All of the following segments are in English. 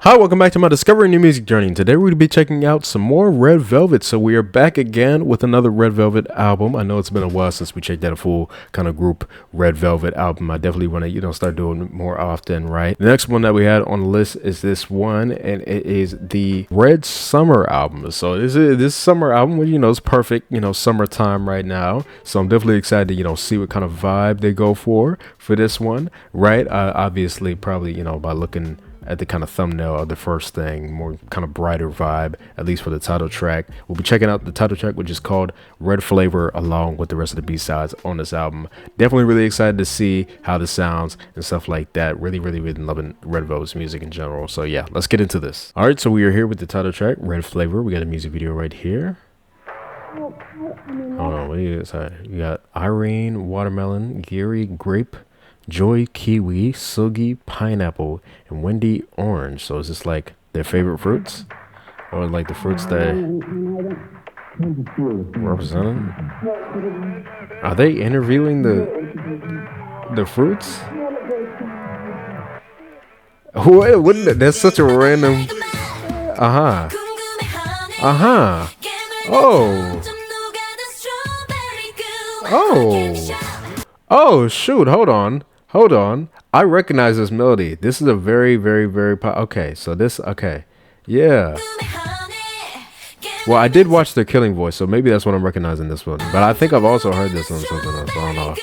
Hi, welcome back to my Discovering New Music journey. Today we're going to be checking out some more Red Velvet. So we are back again with another Red Velvet album. I know it's been a while since we checked out a full kind of group Red Velvet album. I definitely want to, start doing it more often, right? The next one that we had on the list is this one, and it is the Red Summer album. So this summer album, which, is perfect, summertime right now. So I'm definitely excited to, see what kind of vibe they go for this one, right? Obviously, probably, by looking at the kind of thumbnail of the first thing, more kind of brighter vibe, at least for the title track. We'll be checking out the title track, which is called Red Flavor, along with the rest of the B-sides on this album. Definitely really excited to see how this sounds and stuff like that. Really loving Red Velvet's music in general. So yeah, let's get into this. All right, so we are here with the title track, Red Flavor. We got a music video right here. Hold on, we got Irene, Watermelon, Gary, Grape, Joy, Kiwi, Sugi, Pineapple, and Wendy, Orange. So is this like their favorite fruits? Or like the fruits they represented? Are they interviewing the fruits? Wait, that's such a random... Oh, shoot, hold on. I recognize this melody. This is a very okay. Yeah. Well, I did watch The Killing Voice, so maybe that's what I'm recognizing this one. But I think I've also heard this on something else. I don't know.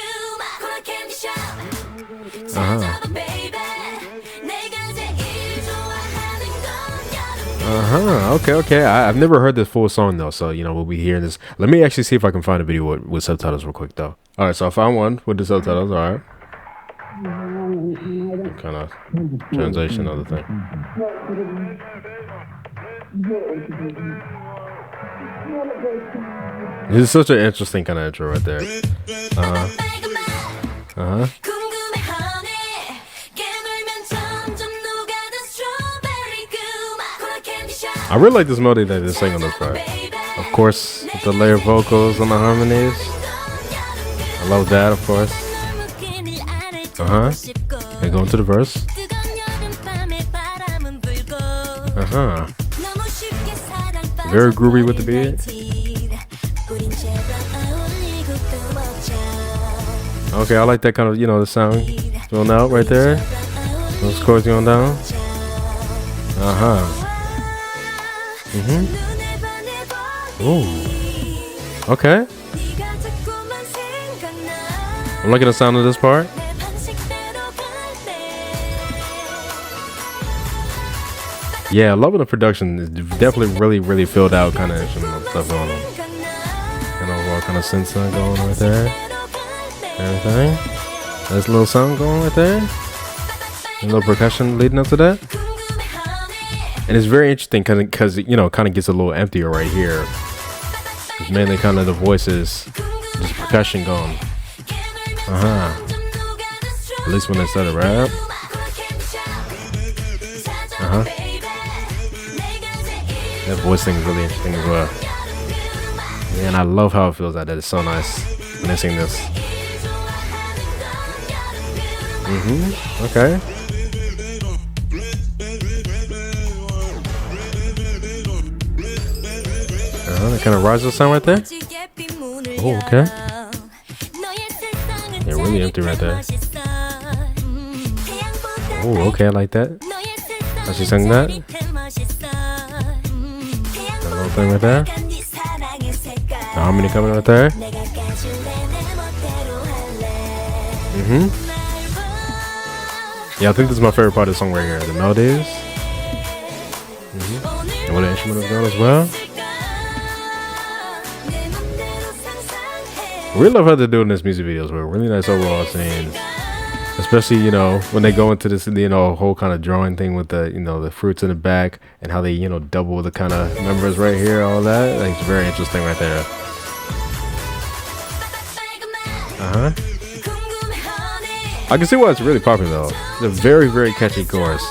Okay. I've never heard this full song though, so we'll be hearing this. Let me actually see if I can find a video with subtitles real quick though. All right, so I found one with the subtitles. All right. Kind of translation of the thing. This is such an interesting kind of intro right there. I really like this melody that they sing on this part. Of course, the layered vocals and the harmonies. I love that, of course. And go into the verse. Very groovy with the beat. Okay, I like that kind of, the sound going out right there. Those chords going down. Ooh. Okay. I'm liking the sound of this part. Yeah, loving the production. It's definitely really filled out kind of instrumental stuff going on. Kind of synth sound going right there. Everything. There's a little sound going right there. A little percussion leading up to that. And it's very interesting because it, kind of gets a little emptier right here. It's mainly kind of the voices, just percussion going. At least when they start to rap. That voice thing is really interesting as well. Yeah, and I love how it feels like that. It's so nice when they sing this. Okay. That kind of rises sound right there. Oh, okay. Yeah, really empty right there. Oh, okay, I like that. How she sang that. That little thing right there. The harmony coming right there. Yeah, I think this is my favorite part of the song right here. The melodies. And what the instrument is going as well. I really love how they're doing this music videos with really nice overall scenes, especially when they go into this whole kind of drawing thing with the the fruits in the back and how they double the kind of numbers right here, all that. Like, it's very interesting right there. I can see why it's really popular though. It's a very catchy chorus.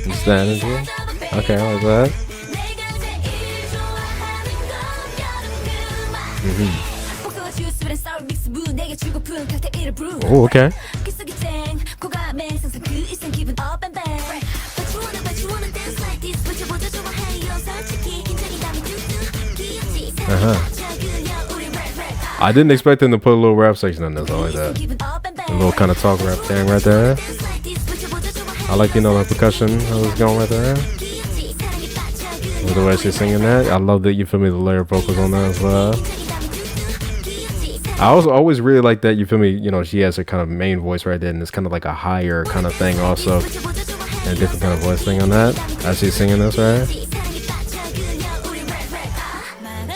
Just that energy. Okay, I like that. Oh, okay. I didn't expect them to put a little rap section in this. I like that. A little kind of talk rap thing right there. I like, you know, the percussion that was going right there. The way she's singing that. I love that, you feel me, the layer vocals on that as well. I also always really like that, you feel me, you know, she has her kind of main voice right there, and it's kind of like a higher kind of thing also. And a different kind of voice thing on that as she's singing this, right?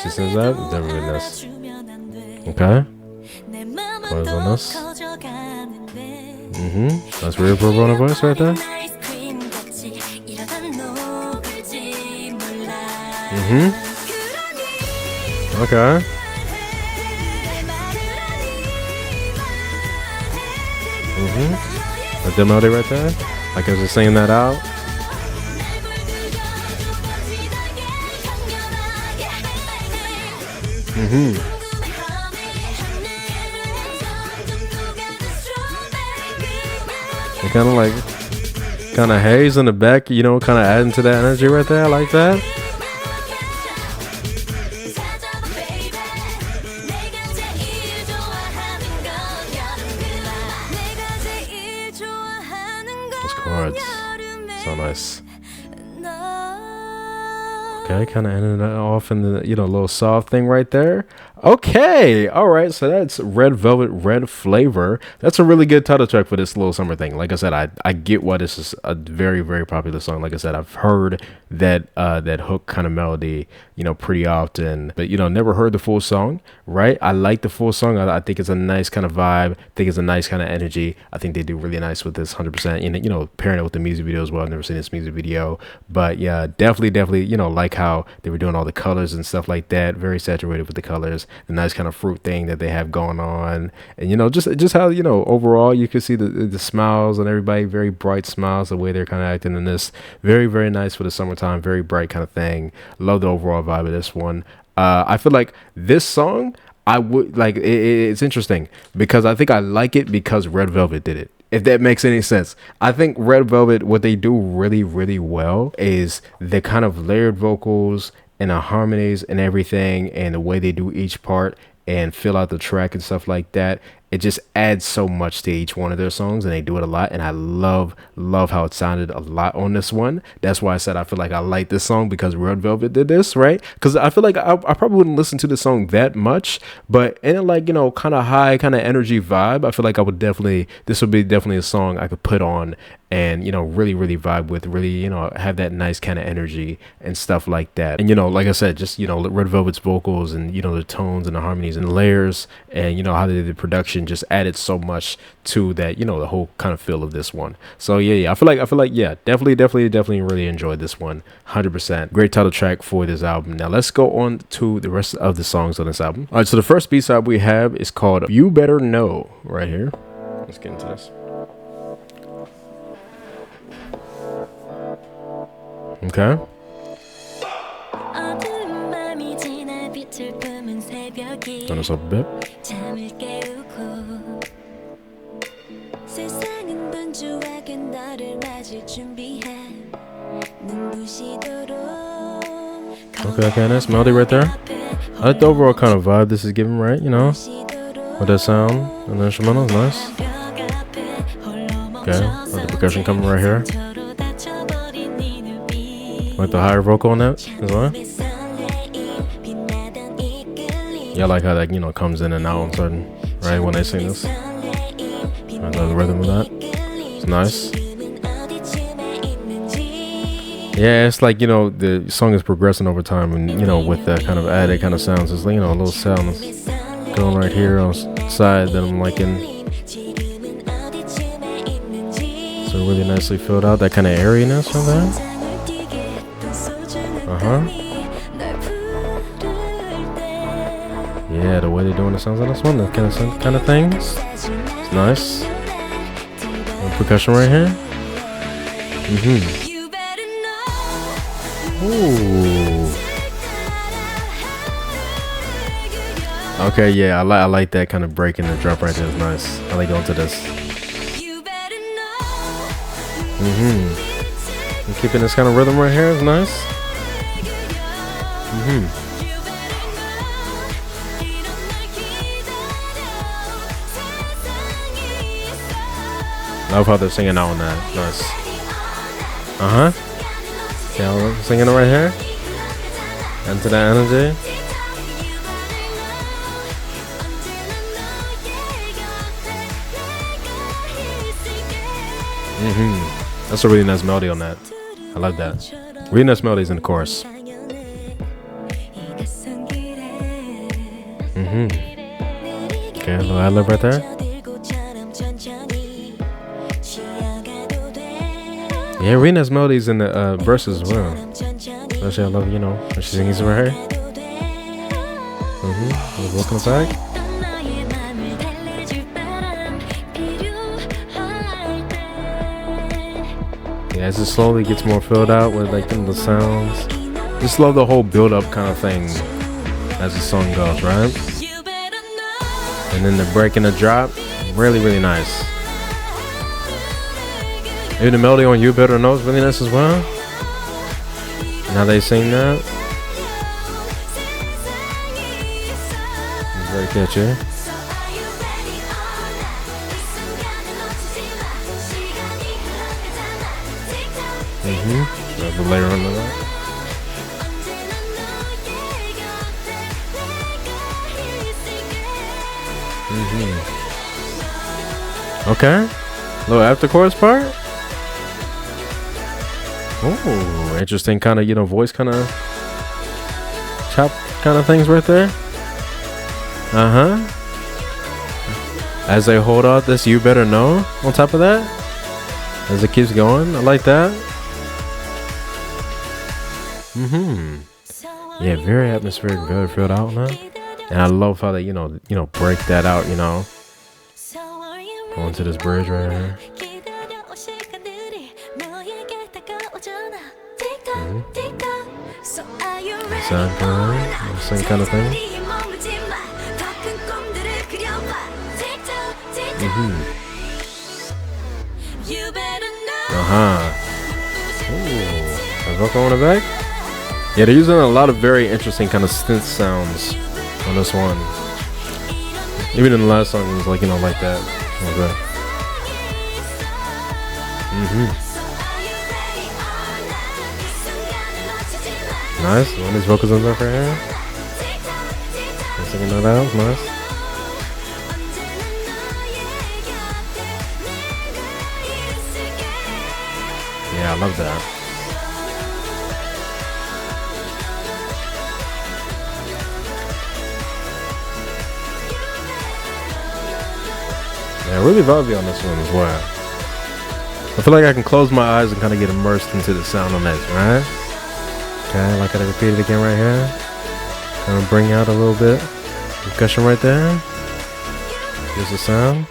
She sings that. That's really nice. Okay. Chorus on this. That's reverb on her voice right there. Okay. Like the melody right there. Like I was just singing that out. It kind of like, kind of haze in the back, you know, kind of adding to that energy right there. I like that. Those chords, so nice. Okay, kind of ending it off in the, you know, little soft thing right there. Okay, all right, so that's Red Velvet, Red Flavor. That's a really good title track for this little summer thing. Like I said, I get why this is a very, very popular song. Like I said, I've heard that that hook kind of melody, you know, pretty often, but, you know, never heard the full song, right? I like the full song. I think it's a nice kind of vibe. I think it's a nice kind of energy. I think they do really nice with this 100%. And, you know, pairing it with the music video as well. I've never seen this music video, but yeah, definitely, you know, like how they were doing all the colors and stuff like that. Very saturated with the colors. The nice kind of fruit thing that they have going on, and, you know, just how, you know, overall you can see the smiles on everybody, very bright smiles, the way they're kind of acting in this. Very, very nice for the summertime, very bright kind of thing. Love the overall vibe of this one. I feel like this song, I would like it's interesting because I think I like it because Red Velvet did it, if that makes any sense. I think Red Velvet, what they do really, really well is the kind of layered vocals and the harmonies and everything, and the way they do each part and fill out the track and stuff like that. It just adds so much to each one of their songs, and they do it a lot. And I love how it sounded a lot on this one. That's why I said I feel like I like this song because Red Velvet did this, right? Because I feel like I probably wouldn't listen to the song that much, but in a, like, you know, kind of high kind of energy vibe, I feel like I would definitely, this would be definitely a song I could put on and, you know, really vibe with, really, you know, have that nice kind of energy and stuff like that. And, you know, like I said, just, you know, Red Velvet's vocals and, you know, the tones and the harmonies and layers and, you know, how they did the production just added so much to that, you know, the whole kind of feel of this one. So yeah, I feel like yeah, definitely really enjoyed this one. 100% great title track for this album. Now let's go on to the rest of the songs on this album. All right, so the first B-side we have is called You Better Know, right here. Let's get into this. Okay. Turn this up a bit. Okay, nice melody right there. I like the overall kind of vibe this is giving, right? You know, with that sound and the instrumental is nice. Okay, like the percussion coming right here. Like the higher vocal on that as well. Yeah, I like how that, you know, comes in and out on sudden, right, when they sing this. I love the rhythm of that. It's nice. Yeah, it's like, you know, the song is progressing over time, and, you know, with that kind of added kind of sounds, it's like, you know, a little sound going right here on the side that I'm liking. So really nicely filled out, that kind of airiness on that. Yeah, the way they're doing the sounds on this one, that kind of thing. It's nice. And percussion right here. Ooh. Okay, yeah, I like that kind of break in the drop right there. It's nice. I like going to this. And keeping this kind of rhythm right here is nice. Love how they're singing out on that. Nice. Yeah, singing it right here. Into that energy. That's a really nice melody on that. I like that. Really nice melodies in the chorus. Okay, a little ad-lib right there. Yeah, really nice melodies in the verses as well. Especially I love, you know, when she sings right here. Welcome back. Yeah, as it slowly gets more filled out with like the sounds. Just love the whole build-up kind of thing as the song goes, right? And then the break and the drop, really, really nice. Even the melody on You Better Know is really nice as well. Now they sing that. It's very catchy. There's a layer under that. Okay. Little after chorus part. Oh, interesting kind of, you know, voice kind of chop kind of things right there. As they hold out this You Better Know on top of that. As it keeps going. I like that. Yeah, very atmospheric, very filled out now. And I love how they, you know, break that out, you know. Going to this bridge right here. Same kind of thing. Ooh, a vocal on the back. Yeah, they're using a lot of very interesting kind of synth sounds on this one. Even in the last song, it was like, you know, like that. Okay. Nice. One of these vocals on top right here. I'm singing that out. Nice. Yeah, I love that. Yeah, really vibey on this one as well. I feel like I can close my eyes and kind of get immersed into the sound on this, right? Okay, like I repeat it again right here. Kind of bring out a little bit percussion right there. Here's the sound.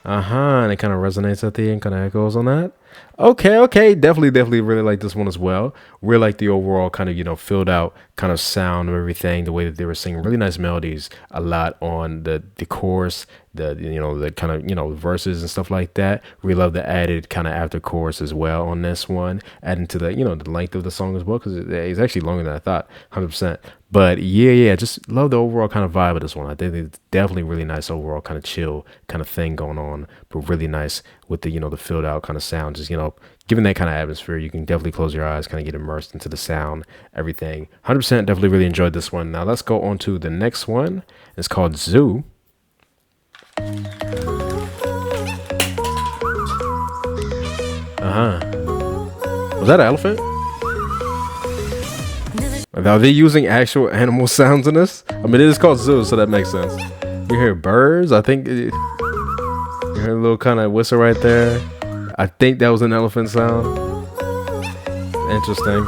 And it kind of resonates at the end, kind of echoes on that. Okay, definitely really like this one as well. Really like the overall kind of, you know, filled out kind of sound of everything, the way that they were singing really nice melodies a lot on the chorus, the, you know, the kind of, you know, verses and stuff like that. We love the added kind of after chorus as well on this one, adding to the, you know, the length of the song as well, because it's actually longer than I thought, 100%. But yeah, just love the overall kind of vibe of this one. I think it's definitely really nice overall kind of chill kind of thing going on, but really nice with the, you know, the filled out kind of sound. Just, you know, given that kind of atmosphere, you can definitely close your eyes, kind of get immersed into the sound, everything. 100% definitely really enjoyed this one. Now let's go on to the next one. It's called Zoo. Was that an elephant? Are they using actual animal sounds in this? I mean, it is called Zoo, so that makes sense. You hear birds. I think you hear a little kind of whistle right there. I think that was an elephant sound. Interesting.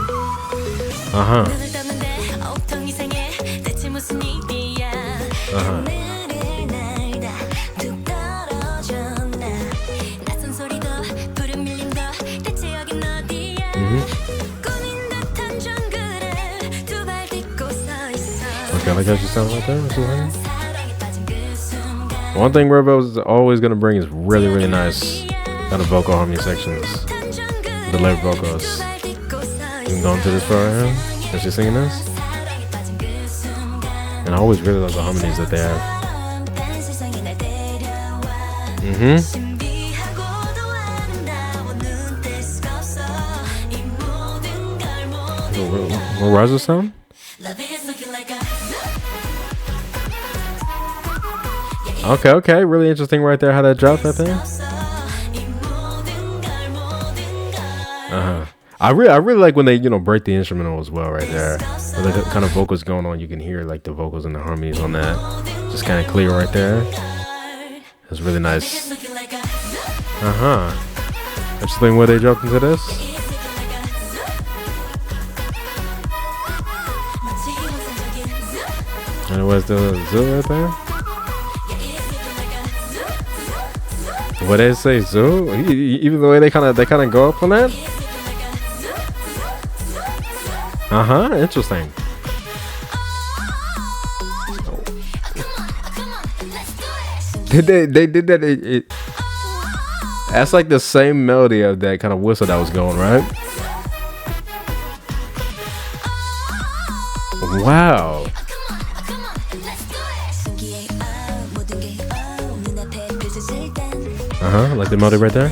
Okay, I like how she sounds right there. One thing Red Velvet is always going to bring is really nice kind of vocal harmony sections. The layered vocals. You can go into this part right here. Is she singing this? And I always really love the harmonies that they have. What riser sound? Okay, really interesting right there how that dropped that thing. I really like when they break the instrumental as well right there. With the kind of vocals going on, you can hear like the vocals and the harmonies on that. Just kind of clear right there. It's really nice. Interesting where they dropped into this. And where's the zoo right there? What they say zoo? Even the way they kind of go up on that. Interesting. They did that. That's like the same melody of that kind of whistle that was going, right? Wow. Like the melody right there.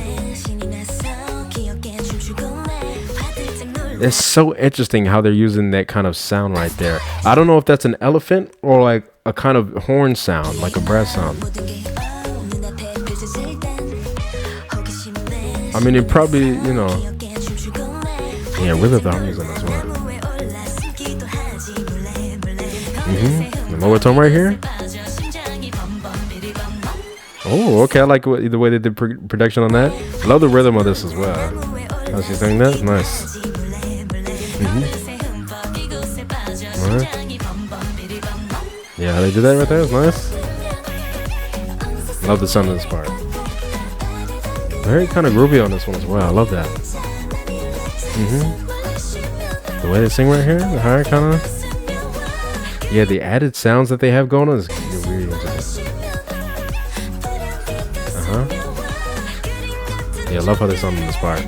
It's so interesting how they're using that kind of sound right there. I don't know if that's an elephant or like a kind of horn sound, like a brass sound. I mean, it probably, yeah, really the harmonies in this one. The lower tone right here. Oh, okay, I like the way they did production on that. I love the rhythm of this as well. How she's saying that? Nice. Right. Yeah, how they did that right there is nice. Love the sound of this part. Very kind of groovy on this one as well. I love that. The way they sing right here, the higher kind of. Yeah, the added sounds that they have going on is really interesting. Yeah, I love how they sound in this part.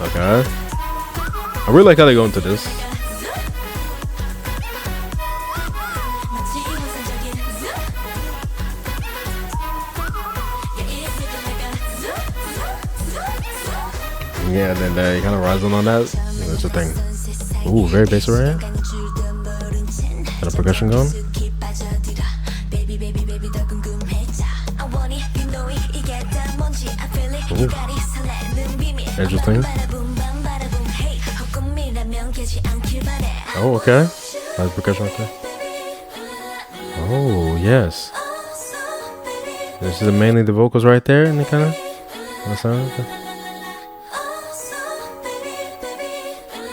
Okay. I really like how they go into this. Yeah, then they kind of rising on that. That's the thing. Ooh, very bass right here. Got a percussion going. Ooh. Interesting. Oh, okay. Nice percussion right there. Oh, yes. This is mainly the vocals right there, and they kind of sound.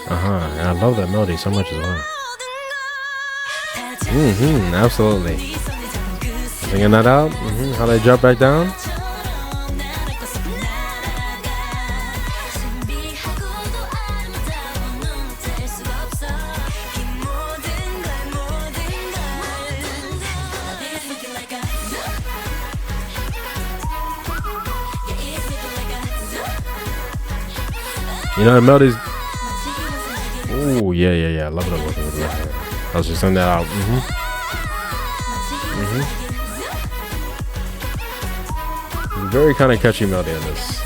And I love that melody so much as well. Absolutely. Singing that out. How they drop back down. The melodies. Oh, yeah. I love it. I was just saying that out. Very kind of catchy melody in this.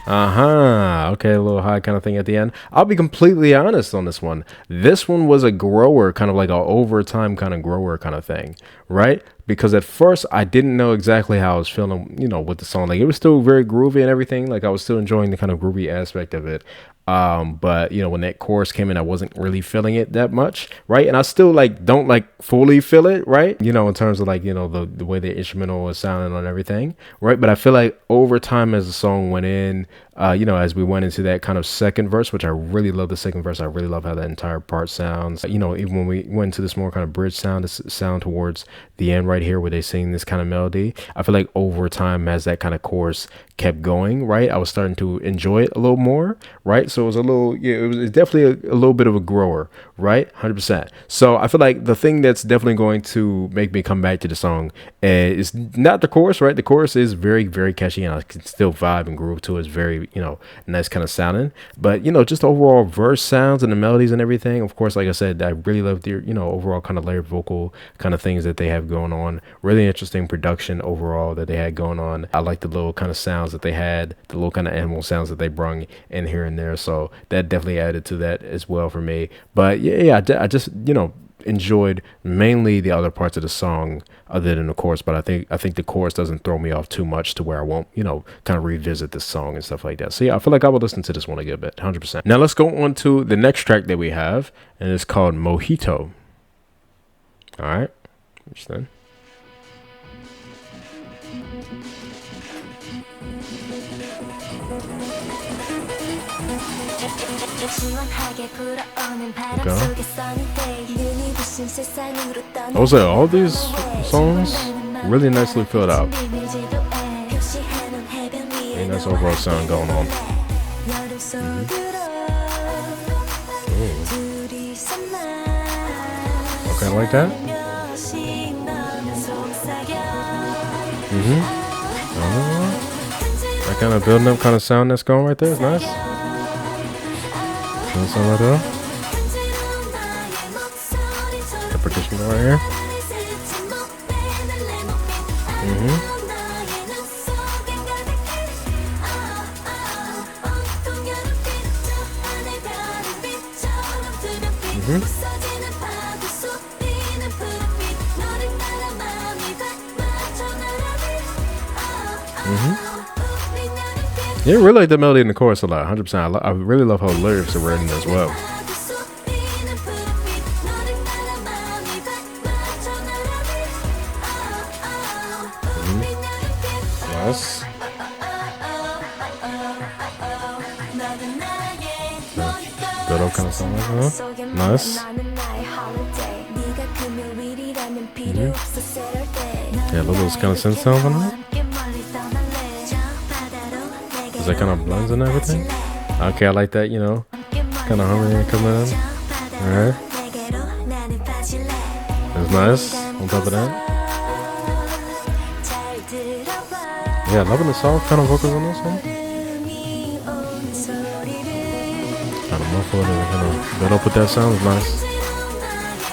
Okay, a little high kind of thing at the end. I'll be completely honest on this one. This one was a grower, kind of like an overtime kind of grower kind of thing, right? Because at first I didn't know exactly how I was feeling, with the song. Like, it was still very groovy and everything. Like, I was still enjoying the kind of groovy aspect of it. But when that chorus came in, I wasn't really feeling it that much, right? And I still don't fully feel it, right? In terms of the way the instrumental was sounding on everything, right? But I feel like over time as the song went in, you know, as we went into that kind of second verse, which I really love the second verse. I really love how that entire part sounds. You know, even when we went into this more kind of bridge sound, this sound towards the end right here where they sing this kind of melody, I feel like over time as that kind of chorus kept going, right, I was starting to enjoy it a little more, right? So it was a little, yeah, it was definitely a little bit of a grower, right? 100%. So I feel like the thing that's definitely going to make me come back to the song is not the chorus, right? The chorus is very, very catchy, and I can still vibe and groove to it. It's very, you know, nice kind of sounding. But, you know, just the overall verse sounds and the melodies and everything. Of course, like I said, I really love the, you know, overall kind of layered vocal kind of things that they have going on. Really interesting production overall that they had going on. I like the little kind of sounds that they had, the little kind of animal sounds that they brung in here and there. So that definitely added to that as well for me. But yeah, I just, you know, enjoyed mainly the other parts of the song other than the chorus, but I think the chorus doesn't throw me off too much to where I won't, you know, kind of revisit the song and stuff like that. So yeah, I feel like I will listen to this one a good bit, 100%. Now let's go on to the next track that we have, and it's called Mojito. All right, which then. Okay. I would say all these songs really nicely filled out. Very nice overall sound going on. Okay, I like that. That kind of building up kind of sound that's going right there is nice. Sound right there. The partition right here. Yeah, I really like the melody in the chorus a lot, 100%. I really love how the lyrics are written as well. Nice. Good old kind of song, huh? Nice. Yeah, I love those kind of synth sounds on it. That kind of blends and everything. Okay, I like that, you know, kind of harmony coming in. Alright. That's nice on top of that. Yeah, loving the soft kind of vocals on this one. Kind of muffled and kind of build up with that sound is nice.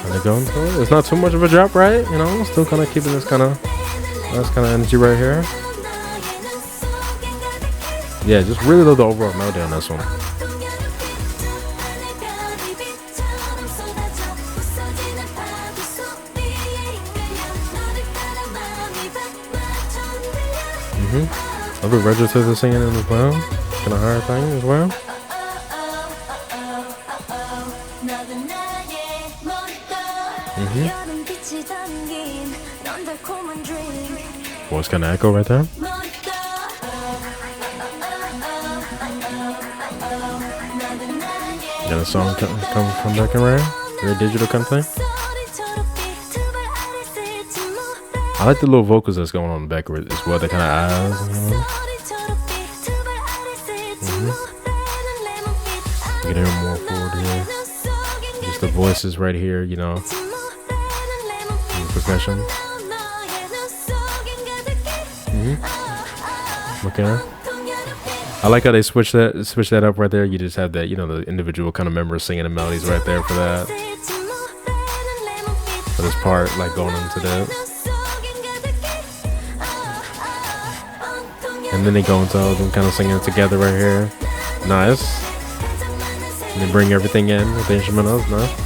And they're going through it. It's not too much of a drop, right? You know, still kind of keeping this kind of nice kind of energy right here. Yeah, just really love the overall melody on this one. Love the register singing in as well. Kind of hard thing as well. Voice kind of echo right there. Yeah, the song come back in right? Very digital kind of thing. I like the little vocals that's going on in the back as well. That kind of eyes, you know. You can hear more forward here. Just the voices right here, you know. And the percussion. Okay. I like how they switch that up right there. You just have that, you know, the individual kind of members singing the melodies right there for that. For this part, like going into that. And then they go into all of them kind of singing it together right here. Nice. And they bring everything in with the instrumentals. Nice.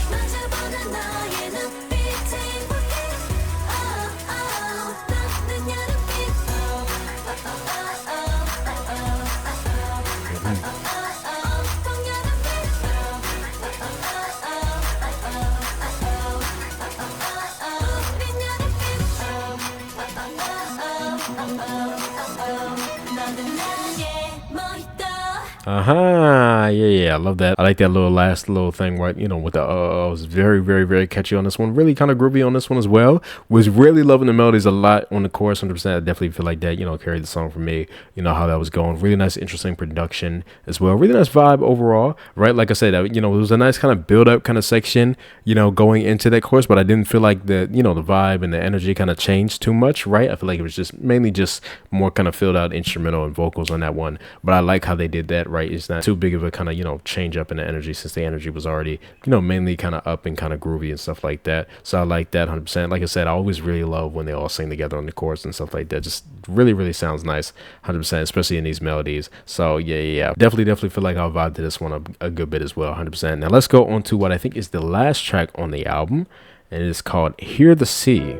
Yeah, I love that. I like that little last little thing, right? You know, with the it was very, very, very catchy on this one. Really kind of groovy on this one as well. Was really loving the melodies a lot on the chorus. 100%. I definitely feel like that, you know, carried the song for me. You know how that was going. Really nice, interesting production as well. Really nice vibe overall, right? Like I said, you know, it was a nice kind of build up kind of section, you know, going into that chorus, but I didn't feel like the, you know, the vibe and the energy kind of changed too much, right? I feel like it was just mainly just more kind of filled out instrumental and vocals on that one. But I like how they did that, right? It's not too big of a kind of, you know, change up in the energy since the energy was already, you know, mainly kind of up and kind of groovy and stuff like that. So I like that 100%. Like I said, I always really love when they all sing together on the chorus and stuff like that. Just really, really sounds nice 100%, especially in these melodies. So yeah. Definitely feel like I'll vibe to this one a good bit as well, 100%. Now let's go on to what I think is the last track on the album, and it is called Hear the Sea.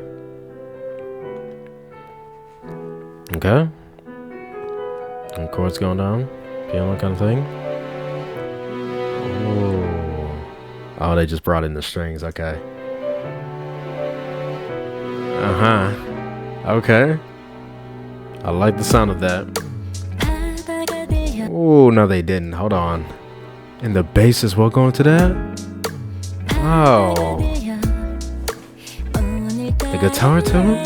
Okay. And chords going down, piano kind of thing. Oh, they just brought in the strings. Okay. Okay. I like the sound of that. Oh, no, they didn't. Hold on. And the bass is what going to that? Oh. The guitar too?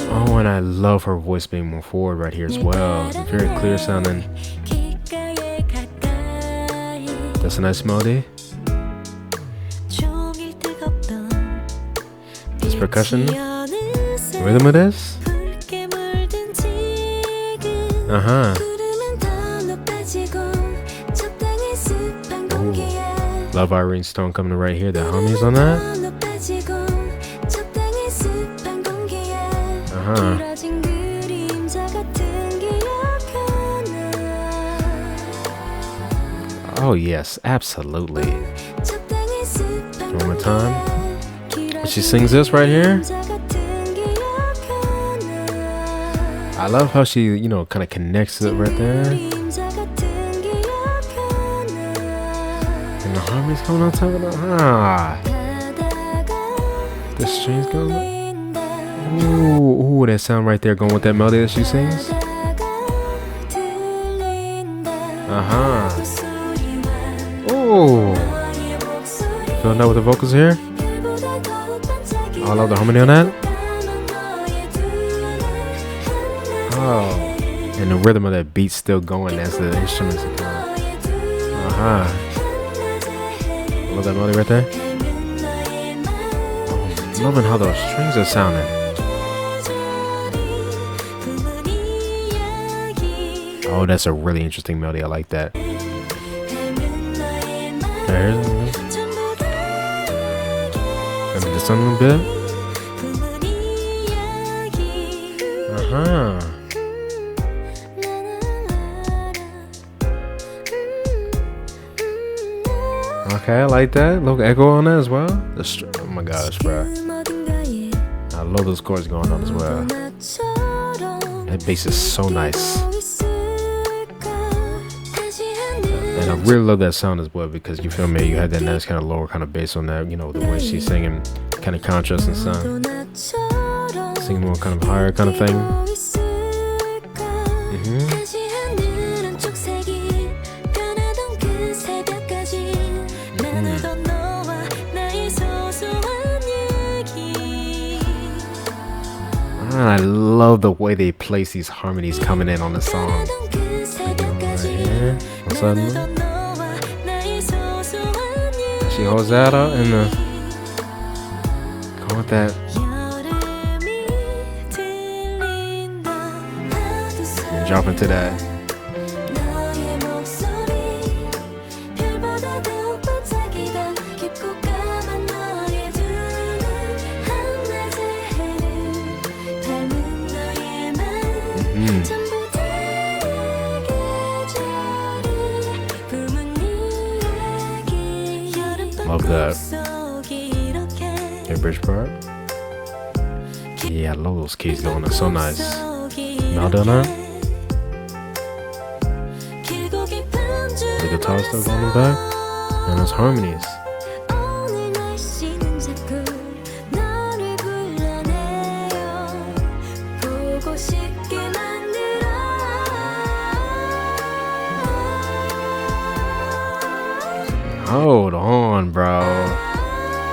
Oh, and I love her voice being more forward right here as well. It's very clear sounding. That's a nice melody. This percussion. The rhythm of this. Ooh. Love Irene Stone coming in right here. The harmonies on that. Oh yes, absolutely. One more time. She sings this right here. I love how she, you know, kind of connects it right there. And the harmonies coming on top of that. The strings going. Ooh, that sound right there going with that melody that she sings. Ooh. Feeling that with the vocals here. Oh, I love the harmony on that. Oh, and the rhythm of that beat still going as the instruments are going. Love that melody right there. Oh, loving how those strings are sounding. Oh, that's a really interesting melody. I like that. There's this one a little bit. Okay, I like that. Little echo on that as well. Oh my gosh, bro. I love those chords going on as well. That bass is so nice. And I really love that sound as well because you feel me, you had that nice kind of lower kind of bass on that, you know, the way she's singing, kind of contrast and sound. Singing more kind of higher kind of thing. I love the way they place these harmonies coming in on the song. Right here. She holds that up and go with that. And jump into that. Love that. Your bridge part. Yeah, I love those keys going. It's so nice. Madonna. The guitar still going in the back. And those harmonies.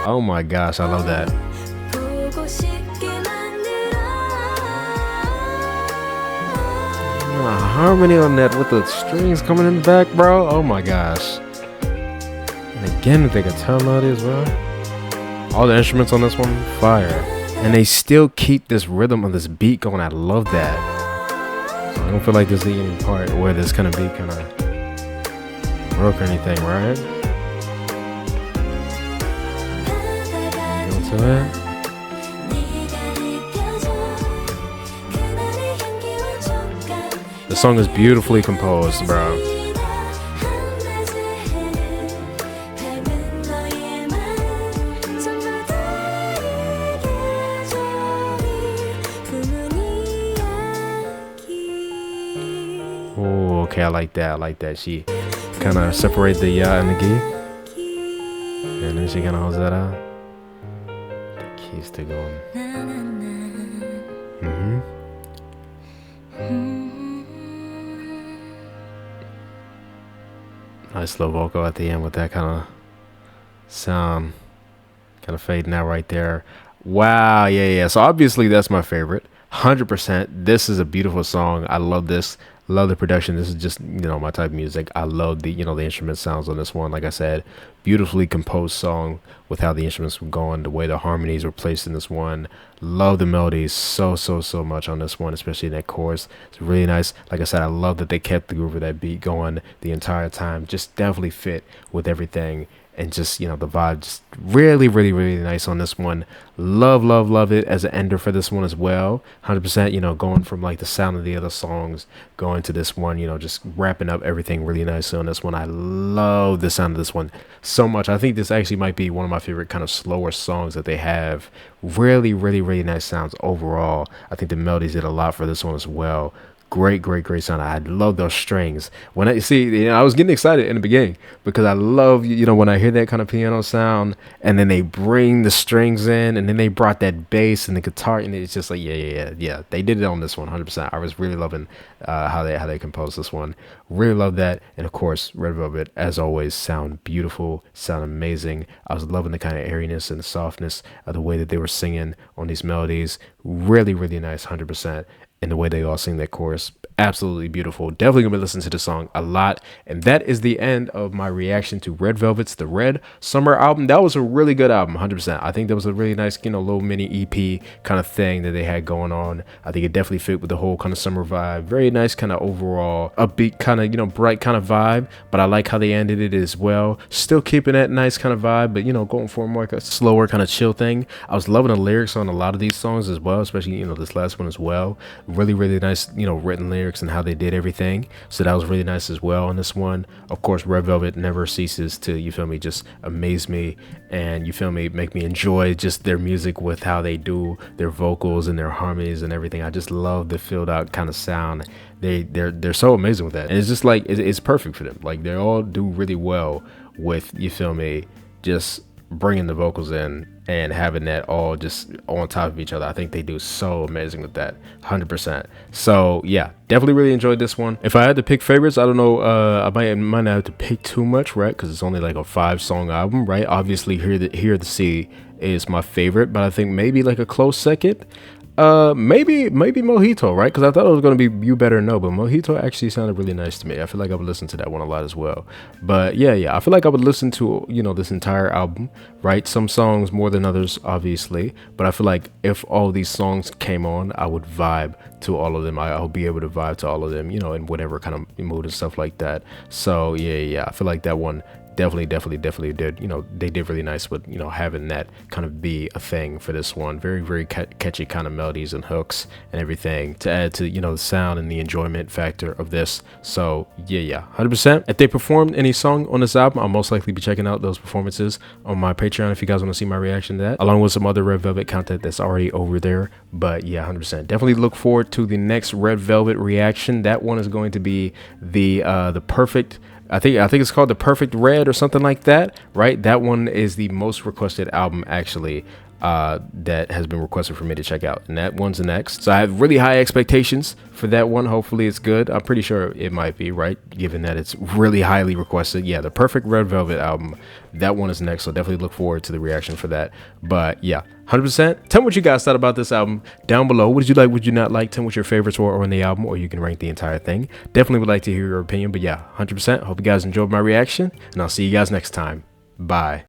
Oh my gosh, I love that. Harmony on that with the strings coming in the back, bro. Oh my gosh. And again with the guitar melody as well. All the instruments on this one, fire. And they still keep this rhythm of this beat going. I love that. So I don't feel like there's any part where this kind of beat kind of broke or anything, right? Go to it. The song is beautifully composed, bro. Oh, okay, I like that. I like that. She kind of separate the ya and the gi, and then she kind of holds that out. The keys still going. Nice slow vocal at the end with that kind of sound kind of fading out right there. Wow, yeah. So obviously that's my favorite. 100%. This is a beautiful song. I love this. Love the production. This is just, my type of music. I love the, the instrument sounds on this one. Like I said, beautifully composed song with how the instruments were going, the way the harmonies were placed in this one. Love the melodies so much on this one, especially in that chorus. It's really nice. Like I said, I love that they kept the groove of that beat going the entire time. Just definitely fit with everything. And just, the vibe just really nice on this one. Love it as an ender for this one as well. 100%, going from like the sound of the other songs, going to this one, just wrapping up everything really nicely on this one. I love the sound of this one so much. I think this actually might be one of my favorite kind of slower songs that they have. Really nice sounds overall. I think the melodies did a lot for this one as well. Great sound. I love those strings. When I see, I was getting excited in the beginning because I love, when I hear that kind of piano sound and then they bring the strings in and then they brought that bass and the guitar and it's just like, yeah. They did it on this one, 100%. I was really loving how they composed this one. Really love that. And of course, Red Velvet, as always, sound beautiful, sound amazing. I was loving the kind of airiness and the softness of the way that they were singing on these melodies. Really nice, 100%. And the way they all sing that chorus, absolutely beautiful. Definitely gonna be listening to the song a lot. And that is the end of my reaction to Red Velvet's The Red Summer album. That was a really good album, 100%. I think that was a really nice, little mini EP kind of thing that they had going on. I think it definitely fit with the whole kind of summer vibe. Very nice kind of overall upbeat kind of, bright kind of vibe. But I like how they ended it as well. Still keeping that nice kind of vibe, but, going for more like a slower kind of chill thing. I was loving the lyrics on a lot of these songs as well, especially, this last one as well. Really nice, written lyrics and how they did everything. So that was really nice as well on this one. Of course, Red Velvet never ceases to, just amaze me and, make me enjoy just their music with how they do their vocals and their harmonies and everything. I just love the filled out kind of sound. They're so amazing with that. And it's just like, it's perfect for them. Like they all do really well with, just bringing the vocals in and having that all just on top of each other. I think they do so amazing with that, 100%. So yeah, definitely really enjoyed this one. If I had to pick favorites, I don't know, I might not have to pick too much, right? Because it's only like a 5-song album, right? Obviously Here to See is my favorite, but I think maybe like a close second. Maybe Mojito, right? Because I thought it was going to be You Better Know, but Mojito actually sounded really nice to me. I feel like I would listen to that one a lot as well. But yeah, I feel like I would listen to, this entire album, right? Some songs more than others, obviously, but I feel like if all these songs came on, I would vibe to all of them. I'll be able to vibe to all of them, in whatever kind of mood and stuff like that. So yeah, I feel like that one definitely did, they did really nice with, having that kind of be a thing for this one. Very catchy kind of melodies and hooks and everything to add to, the sound and the enjoyment factor of this. So yeah, 100%. If they performed any song on this album, I'll most likely be checking out those performances on my Patreon if you guys want to see my reaction to that, along with some other Red Velvet content that's already over there. But yeah, 100%. Definitely look forward to the next Red Velvet reaction. That one is going to be the perfect, I think it's called The Perfect Red or something like that, right? That one is the most requested album actually that has been requested for me to check out, and that one's the next. So I have really high expectations for that one. Hopefully it's good. I'm pretty sure it might be, right, given that it's really highly requested. Yeah, the Perfect Red Velvet album, that one is next, so definitely look forward to the reaction for that. But yeah, 100%. Tell me what you guys thought about this album down below. What did you like, what did you not like? Tell me what your favorites were on the album, or you can rank the entire thing. Definitely would like to hear your opinion. But yeah, 100%. Hope you guys enjoyed my reaction, and I'll see you guys next time. Bye.